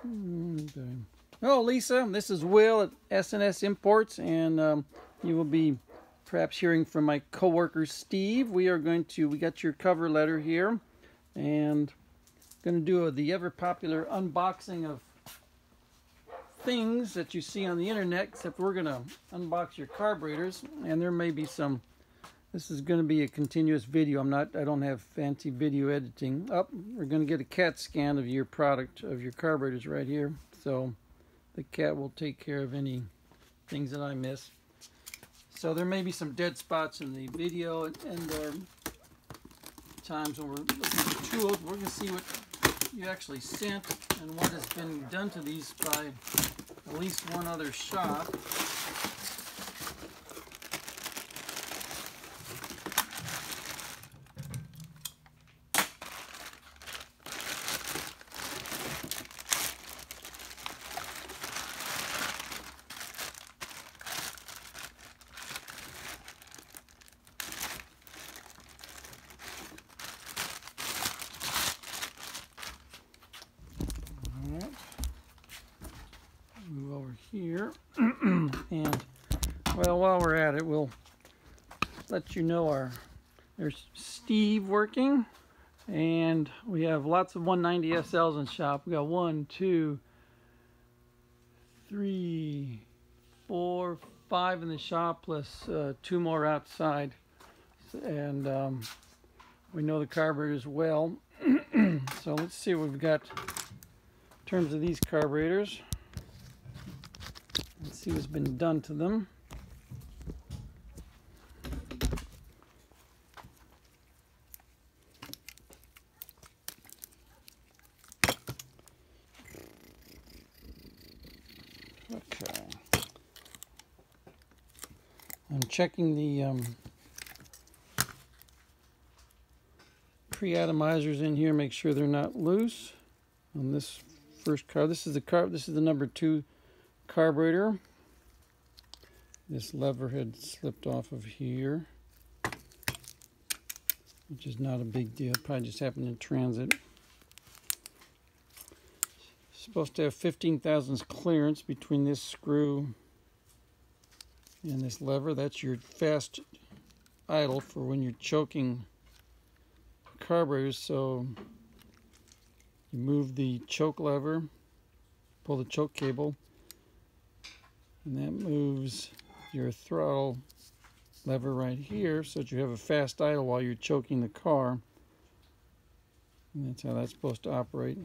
Okay. Oh, Lisa, this is Will at S&S Imports, and you will be perhaps hearing from my coworker Steve. We got your cover letter here, and going to do the ever popular unboxing of things that you see on the internet, except we're going to unbox your carburetors, and there may be some. This is going to be a continuous video. I don't have fancy video editing. We're going to get a CAT scan of your product, of your carburetors right here. So the CAT will take care of any things that I miss. So there may be some dead spots in the video, and there are times when we're looking at tools. We're going to see what you actually sent and what has been done to these by at least one other shop. Move over here. And well, while we're at it, we'll let you know there's Steve working, and we have lots of 190 SLs in shop. We got 1, 2, 3, 4, 5 in the shop, plus 2 more outside. And we know the carburetors well. So let's see what we've got in terms of these carburetors. Let's see what's been done to them. Okay. I'm checking the pre-atomizers in here, make sure they're not loose on this first car. This is the number 2 carburetor. This lever had slipped off of here, which is not a big deal. Probably just happened in transit. Supposed to have 15 thousandths clearance between this screw and this lever. That's your fast idle for when you're choking carburetors. So you move the choke lever, pull the choke cable, and that moves your throttle lever right here so that you have a fast idle while you're choking the car. And that's how that's supposed to operate.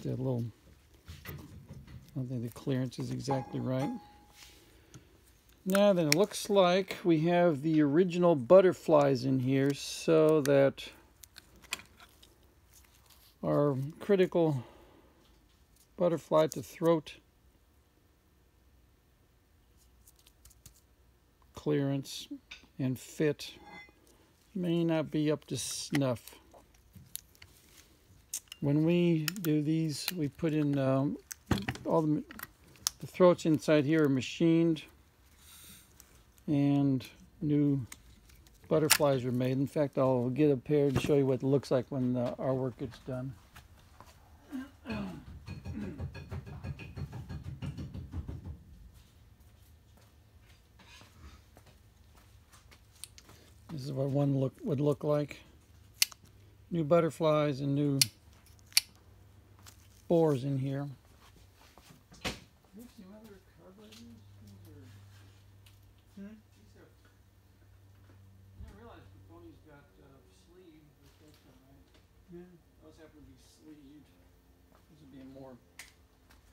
That little, I don't think the clearance is exactly right. Now then, it looks like we have the original butterflies in here, so that our critical butterfly to throat clearance and fit may not be up to snuff. When we do these, we put in all the throats inside here are machined, and new butterflies are made. In fact, I'll get a pair to show you what it looks like when our work gets done. This is what one would look like. New butterflies and new bores in here. I didn't realize the pony's got sleeves, but that's all right. Yeah, those happen to be sleeved. This would be more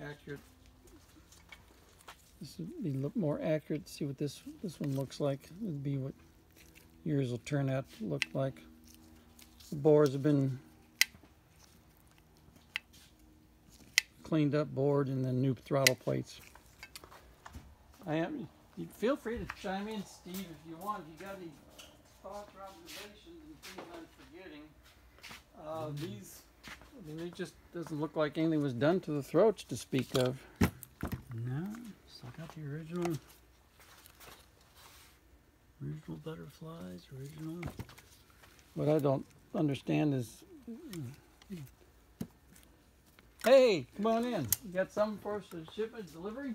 accurate. This would be more accurate. See what this one looks like. It would be what yours will turn out to look like. The bores have been cleaned up, bored, and then new throttle plates. Feel free to chime in, Steve, if you want. If you got any thoughts or observations and things I'm forgetting. It just doesn't look like anything was done to the throats to speak of. No, still got the original butterflies, original. What I don't understand is Hey, come on in. You got something for us for shipment delivery?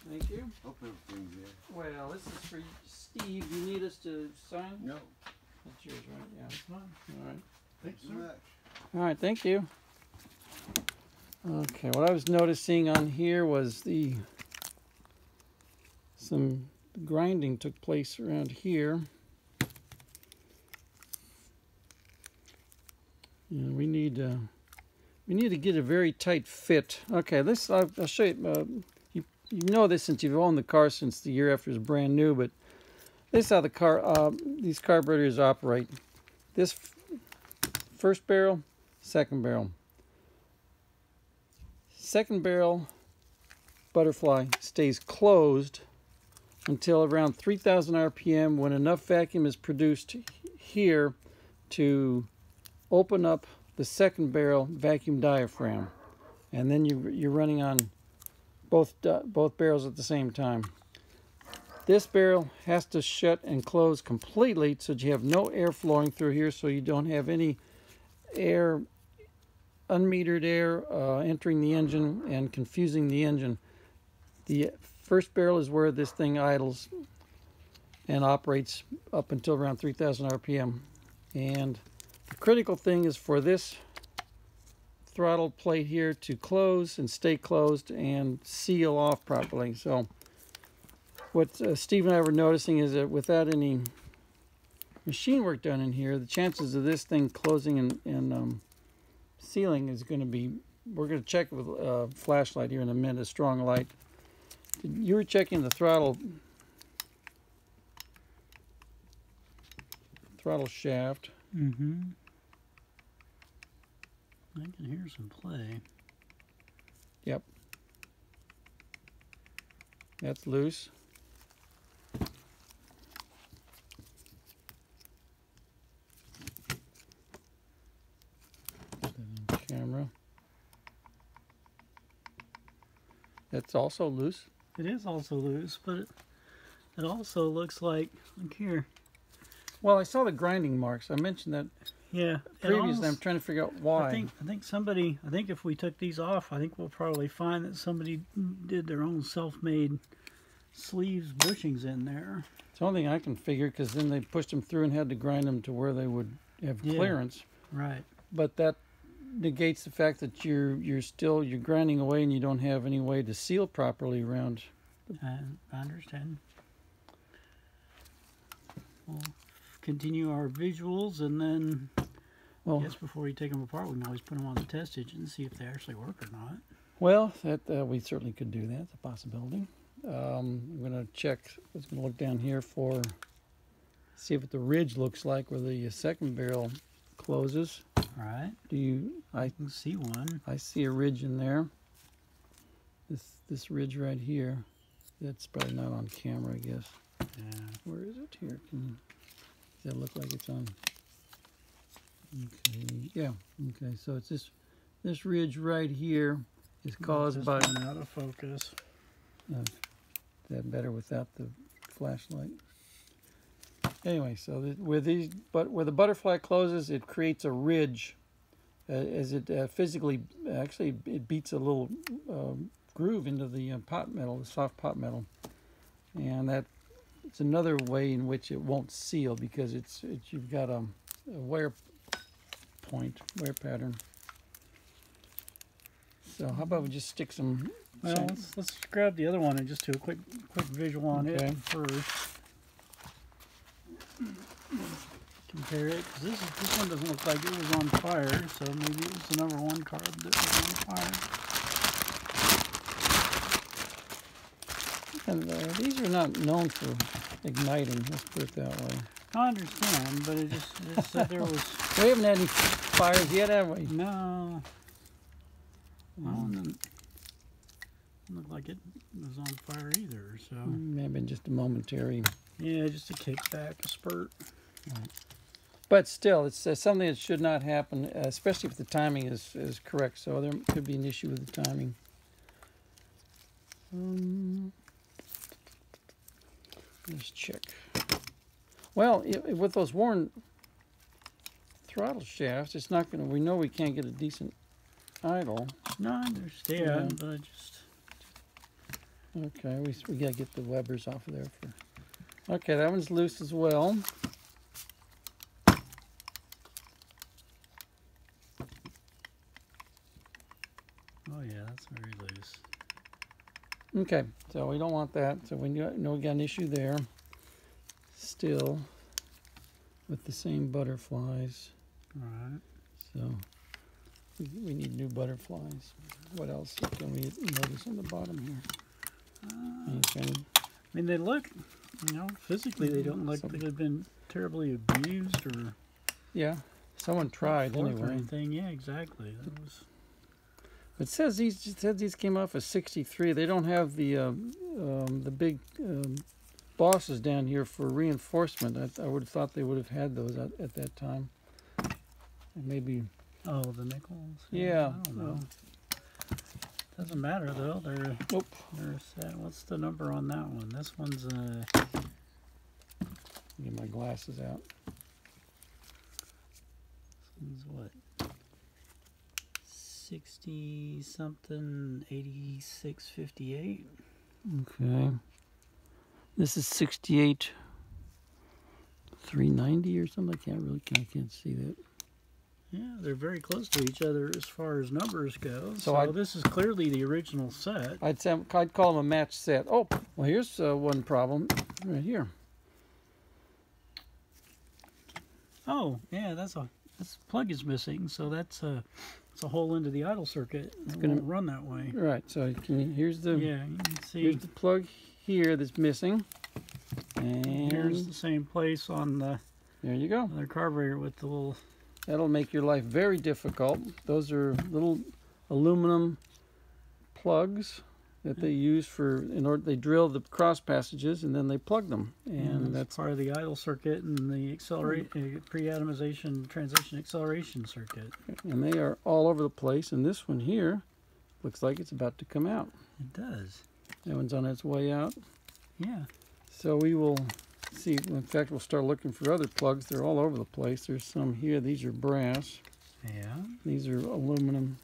Thank you. Hope everything's there. Well, this is for Steve. You need us to sign? No. That's yours, right? Yeah. That's fine. All right. Thanks so much. All right, thank you. Okay, what I was noticing on here was some grinding took place around here. And we need to get a very tight fit. Okay, this I'll show you. You know this since you've owned the car since the year after it's brand new, but this is how the these carburetors operate. This first barrel, second barrel. Second barrel butterfly stays closed until around 3,000 RPM when enough vacuum is produced here to open up the second barrel vacuum diaphragm, and then you're running on both barrels at the same time. This barrel has to shut and close completely so that you have no air flowing through here, so you don't have any air, unmetered air entering the engine and confusing the engine. The first barrel is where this thing idles and operates up until around 3,000 RPM. And the critical thing is for this throttle plate here to close and stay closed and seal off properly. So what Steve and I were noticing is that without any machine work done in here, the chances of this thing closing and sealing is going to be, we're going to check with a flashlight here in a minute, a strong light. You were checking the throttle shaft. Mm-hmm. I can hear some play. Yep. That's loose. Camera. That's also loose. It is also loose, but it also looks like, look here. Well, I saw the grinding marks. I mentioned that Yeah. previously. I'm trying to figure out why. I think if we took these off, I think we'll probably find that somebody did their own self-made sleeves bushings in there. It's the only thing I can figure, because then they pushed them through and had to grind them to where they would have clearance. Right. But that negates the fact that you're grinding away and you don't have any way to seal properly around. I understand. We'll continue our visuals, and then I guess before we take them apart, we can always put them on the test engine and see if they actually work or not. Well, that we certainly could do that. It's a possibility. I'm going to check. I was going to look down here see what the ridge looks like where the second barrel closes. All right. I can see one. I see a ridge in there. This ridge right here. That's probably not on camera, I guess. Yeah. Where is it? Here. Does that look like it's on? Okay. Yeah. Okay. So it's this ridge right here is caused by. Out of focus. Is that better without the flashlight? Anyway, so where the butterfly closes, it creates a ridge. As it physically, actually, it beats a little groove into the pot metal, the soft pot metal, and it's another way in which it won't seal, because you've got a wear pattern. So how about we just stick some? Well, let's grab the other one and just do a quick visual on it first. Compare it, because this one doesn't look like it was on fire, so maybe it was the number one carb that was on fire. And these are not known for igniting. Let's put it that way. I understand, but it just said there was. We haven't had any fires yet, have we? No. Well, it didn't look like it was on fire either, so. Maybe just a momentary. Yeah, just a kickback, a spurt. Right. But still, it's something that should not happen, especially if the timing is correct. So there could be an issue with the timing. Let's check. Well, with those worn throttle shafts, it's not going to. We know we can't get a decent idle. No, I understand, Yeah. but I just... Okay, we gotta get the Webbers off of there for. Okay, that one's loose as well. Oh yeah, that's very loose. Okay, so we don't want that. So we know we got an issue there. Still with the same butterflies. All right. So we need new butterflies. What else can we notice on the bottom here? Anything? I mean, they look, physically they don't look like they've been terribly abused or... Yeah, someone tried or anyway. anything. Yeah, exactly. That was... It says these came off of 63. They don't have the big bosses down here for reinforcement. I would have thought they would have had those at that time. Maybe. Oh, the nickels? Yeah. I don't know. Doesn't matter though. They're set. What's the number on that one? This one's Get my glasses out. This one's what? 60 something, 8658. Okay. This is 68 390 or something. I can't see that. Yeah, they're very close to each other as far as numbers go. So So this is clearly the original set. I'd call them a match set. Oh, well, here's one problem right here. Oh, yeah, this plug is missing, so that's a hole into the idle circuit. It's gonna won't run that way. Right. So here's the Yeah, you can see. here's the plug here that's missing, and Here's the same place on the there you go. other carburetor with the little... That'll make your life very difficult. Those are little aluminum plugs that they use they drill the cross passages and then they plug them. And that's part of the idle circuit and the pre-atomization transition acceleration circuit. And they are all over the place. And this one here looks like it's about to come out. It does. That one's on its way out. Yeah. So we will see. In fact, we'll start looking for other plugs. They're all over the place. There's some here. These are brass. Yeah. These are aluminum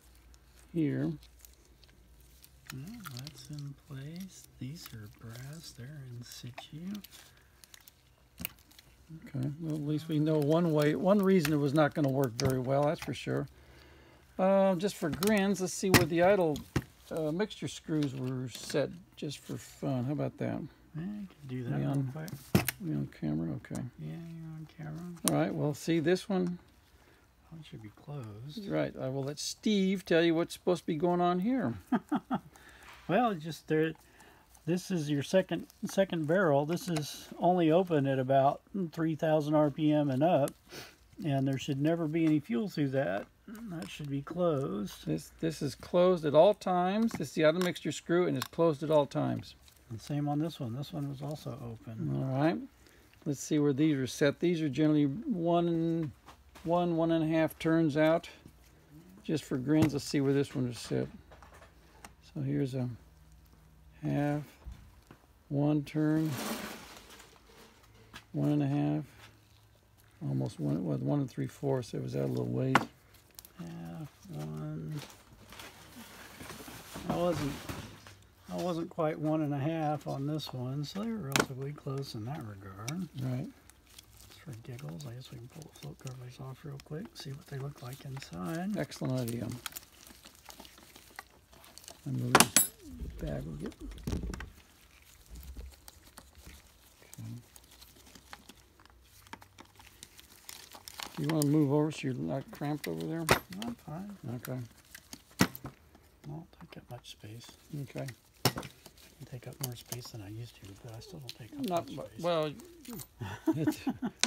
here. Well, that's in place. These are brass. They're in situ. Okay. Well, at least we know one reason it was not going to work very well. That's for sure. Just for grins, let's see where the idle mixture screws were set, just for fun. How about that? Yeah, you can do that real quick. We on camera? Okay. Yeah, you're on camera. All right. Well, see this one. Oh, it should be closed. Right. I will let Steve tell you what's supposed to be going on here. Well, just there. This is your second barrel. This is only open at about 3,000 RPM and up, and there should never be any fuel through that. That should be closed. This is closed at all times. This is the idle mixture screw, and it's closed at all times. And same on this one. This one was also open. All right. Let's see where these are set. These are generally one and a half turns out. Just for grins, let's see where this one is set. So here's a half, one turn, 1.5, almost 1 3/4. It was out a little ways. Half, one. I wasn't quite 1.5 on this one, so they were relatively close in that regard. Right. Just for giggles, I guess we can pull the float covers off real quick, see what they look like inside. Excellent idea. I move this bag will get. Okay. You want to move over so you're not cramped over there? No, I'm fine. Okay. Won't take up much space. Okay. I take up more space than I used to, but I still don't take up Not much space. well.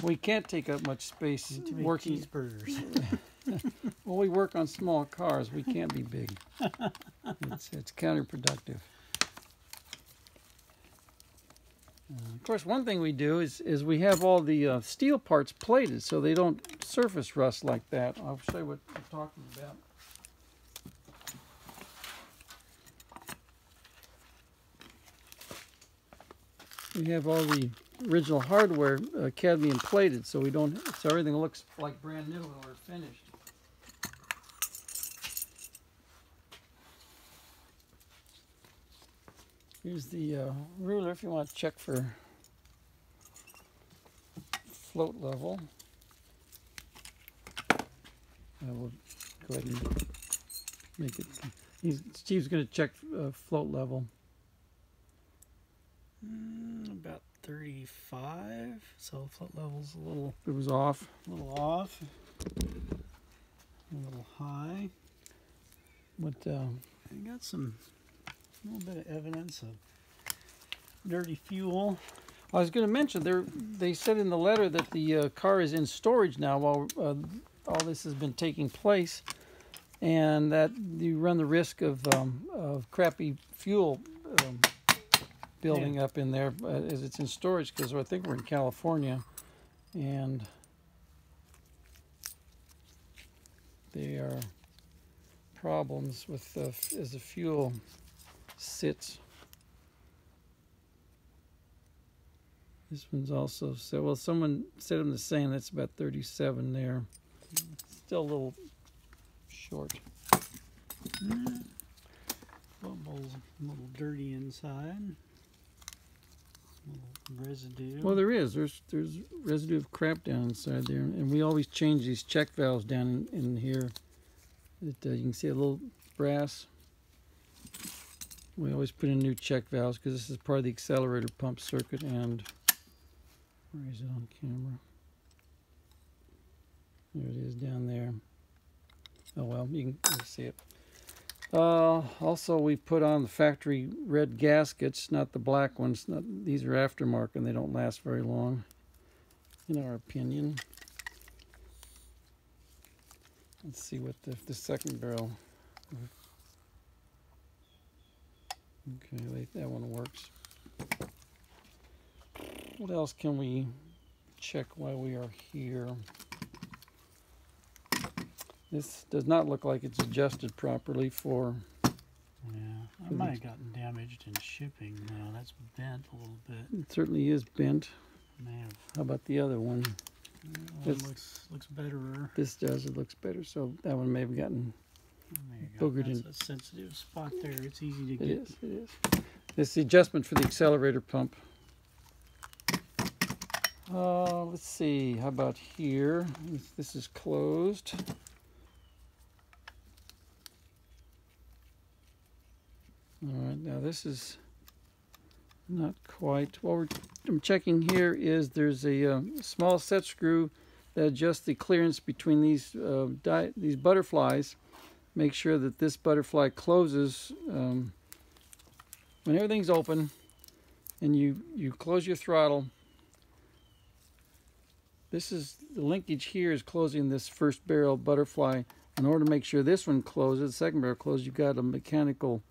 We can't take up much space Too many working. cheeseburgers. Well, we work on small cars. We can't be big. It's counterproductive. Of course, one thing we do is we have all the steel parts plated so they don't surface rust like that. I'll show you what I'm talking about. We have all the original hardware cadmium plated, so everything looks like brand new when we're finished. Here's the ruler if you want to check for float level. I will go ahead and make it. Steve's going to check float level. About 35. So float level's a little. It was off. A little off. A little high. What? I got a little bit of evidence of dirty fuel. I was going to mention they said in the letter that the car is in storage now while all this has been taking place, and that you run the risk of crappy fuel building up in there as it's in storage, because I think we're in California, and there are problems with as the fuel sits. This one's also said, well, someone said them the same. That's about 37 there. Still a little short. Bubble's a little dirty inside. A little residue. Well, there's residue of crap down inside there, and we always change these check valves down in here. You can see a little brass. We always put in new check valves because this is part of the accelerator pump circuit. And where is it on camera? There it is down there. Oh well, you can see it. Also, we put on the factory red gaskets, not the black ones. These are aftermarket and they don't last very long, in our opinion. Let's see what the second barrel. Okay, that one works. What else can we check while we are here? This does not look like it's adjusted properly for... Yeah, I might have gotten damaged in shipping now. That's bent a little bit. It certainly is bent. May have. How about the other one? One looks better. This does. It looks better. So that one may have gotten boogered in. That's a sensitive spot there. It's easy to get. It is. It is. This is the adjustment for the accelerator pump. Let's see. How about here? This is closed. All right. Now this is not quite. What I'm checking here is there's a small set screw that adjusts the clearance between these butterflies. Make sure that this butterfly closes when everything's open, and you close your throttle. This is the linkage here is closing this first barrel butterfly. In order to make sure this one closes, the second barrel closes, you've got a mechanical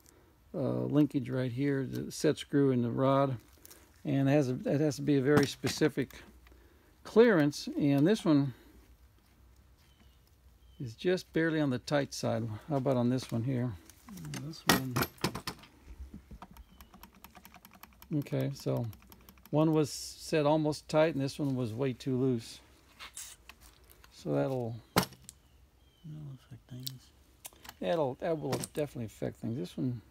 linkage right here, the set screw in the rod, and it has to be a very specific clearance. And this one is just barely on the tight side. How about on this one here? This one. Okay, so one was set almost tight, and this one was way too loose. So that'll affect things. That will definitely affect things. This one.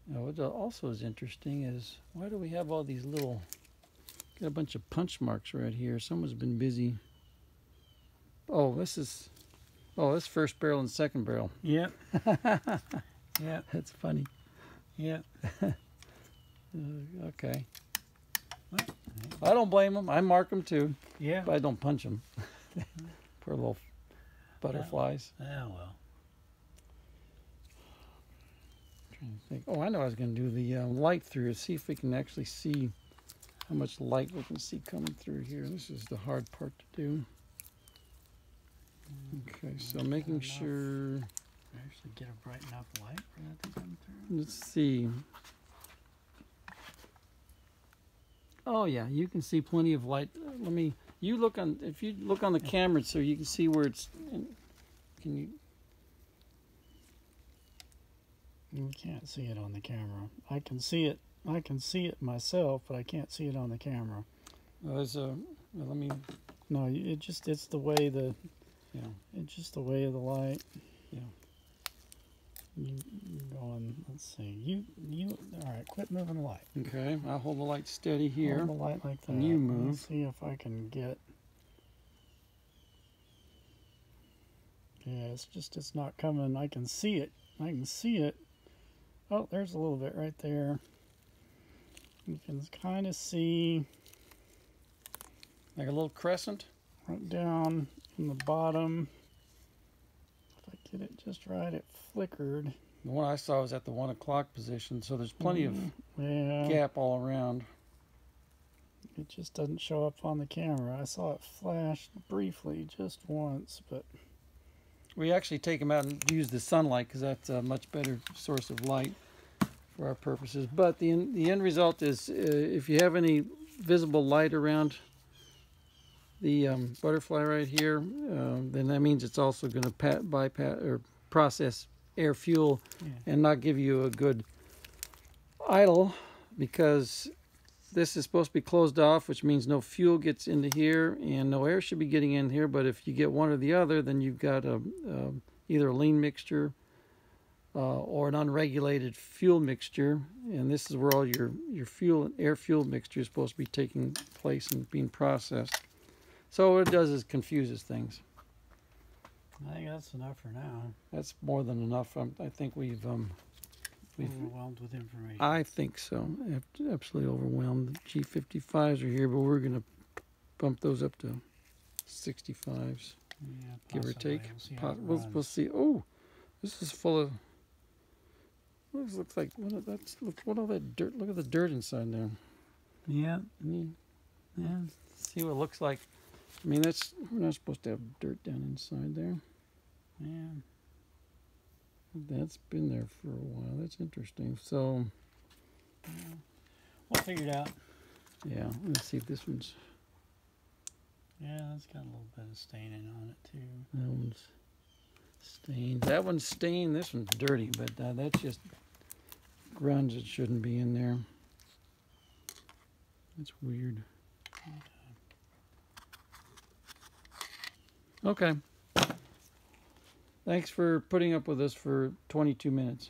Now, what also is interesting is, why do we have all these little, got a bunch of punch marks right here. Someone's been busy. Oh, this first barrel and second barrel. Yep. Yeah. That's funny. Yeah. Okay. Well, I don't blame them. I mark them too. Yeah. But I don't punch them. Poor little butterflies. Yeah, well. Oh, I know I was going to do the light through it. See if we can actually see how much light we can see coming through here. This is the hard part to do. Okay, so making sure. Actually get a bright enough light for that to come through. Let's see. Oh yeah, you can see plenty of light. If you look on the camera so you can see where it's. Can you? You can't see it on the camera. I can see it myself, but I can't see it on the camera. There's a. Let me. No, it's the way it's just the way of the light. Yeah. You going? Let's see. You. All right. Quit moving the light. Okay, I'll hold the light steady here. Hold the light like that. And you move. Let's see if I can get. Yeah, it's not coming. I can see it. I can see it. Oh, there's a little bit right there. You can kind of see Like a little crescent. right down in the bottom. If I get it just right, it flickered. The one I saw was at the 1 o'clock position, so there's plenty of Yeah, gap all around. it just doesn't show up on the camera. I saw it flash briefly just once, but We actually take them out and use the sunlight because that's a much better source of light for our purposes. But the end result is if you have any visible light around the butterfly right here, then that means it's also going to bypass or process air fuel and not give you a good idle, because this is supposed to be closed off, which means no fuel gets into here and no air should be getting in here. But if you get one or the other, then you've got either a lean mixture or an unregulated fuel mixture, and this is where all your air fuel mixture is supposed to be taking place and being processed. So what it does is confuses things. I think that's enough for now. That's more than enough. I think we've Overwhelmed with information. I think so. Absolutely overwhelmed. The G55s are here, but we're going to bump those up to 65s, Yeah, give or take. We'll see how it We'll runs. see. Oh, this is full of. Looks like what all that dirt. Look at the dirt inside there. Yeah, Can you yeah. see what it looks like? I mean, we're not supposed to have dirt down inside there. Yeah. That's been there for a while. That's interesting. So, We'll figure it out. yeah, let's see if this one's. Yeah, that's got a little bit of staining on it too. That one's stained. That one's stained. This one's dirty, but that's just grunge. It shouldn't be in there. That's weird. Okay. Thanks for putting up with us for 22 minutes.